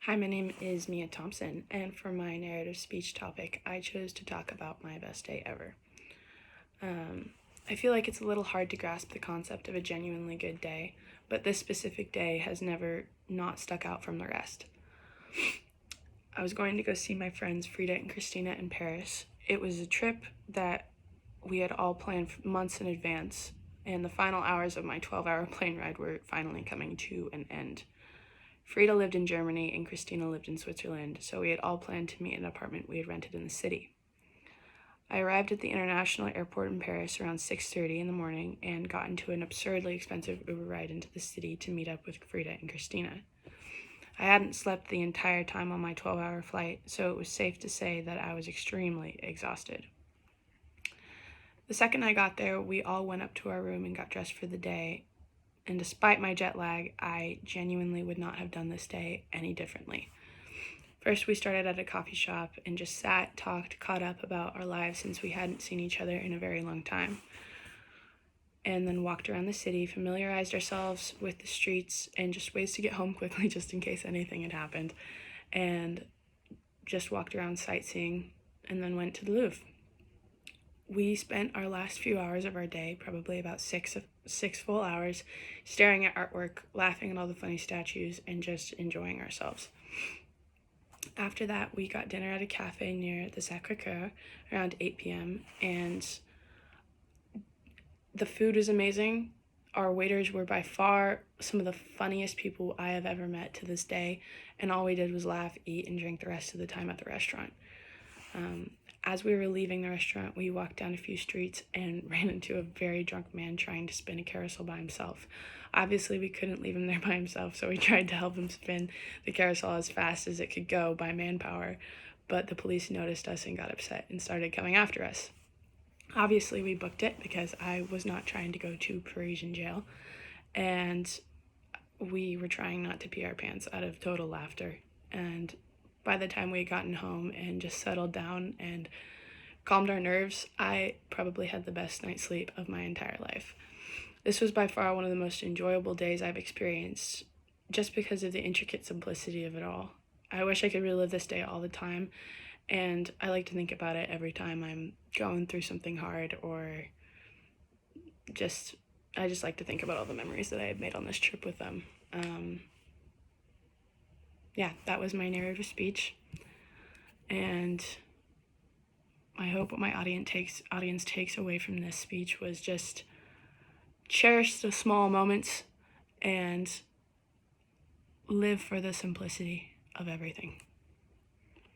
Hi, my name is Mia Thompson, and for my narrative speech topic, I chose to talk about my best day ever. I feel like it's a little hard to grasp the concept of a genuinely good day, but this specific day has never not stuck out from the rest. I was going to go see my friends Frida and Christina in Paris. It was a trip that we had all planned months in advance, and the final hours of my 12-hour plane ride were finally coming to an end. Frida lived in Germany and Christina lived in Switzerland, so we had all planned to meet in an apartment we had rented in the city. I arrived at the international airport in Paris around 6:30 in the morning and got into an absurdly expensive Uber ride into the city to meet up with Frida and Christina. I hadn't slept the entire time on my 12-hour flight, so it was safe to say that I was extremely exhausted. The second I got there, we all went up to our room and got dressed for the day, and despite my jet lag, I genuinely would not have done this day any differently. First, we started at a coffee shop and just sat, talked, caught up about our lives since we hadn't seen each other in a very long time. And then walked around the city, familiarized ourselves with the streets and just ways to get home quickly just in case anything had happened. And just walked around sightseeing and then went to the Louvre. We spent our last few hours of our day, probably about six full hours, staring at artwork, laughing at all the funny statues, and just enjoying ourselves. After that, we got dinner at a cafe near the Sacré-Cœur around 8 p.m., and the food was amazing. Our waiters were by far some of the funniest people I have ever met to this day, and all we did was laugh, eat, and drink the rest of the time at the restaurant. As we were leaving the restaurant, we walked down a few streets and ran into a very drunk man trying to spin a carousel by himself. Obviously, we couldn't leave him there by himself, so we tried to help him spin the carousel as fast as it could go by manpower, but the police noticed us and got upset and started coming after us. Obviously, we booked it because I was not trying to go to Parisian jail, and we were trying not to pee our pants out of total laughter. And by the time we had gotten home and just settled down and calmed our nerves, I probably had the best night's sleep of my entire life. This was by far one of the most enjoyable days I've experienced, just because of the intricate simplicity of it all. I wish I could relive this day all the time, and I like to think about it every time I'm going through something hard, or I just like to think about all the memories that I had made on this trip with them. Yeah, that was my narrative speech, and I hope what my audience takes away from this speech was just cherish the small moments and live for the simplicity of everything.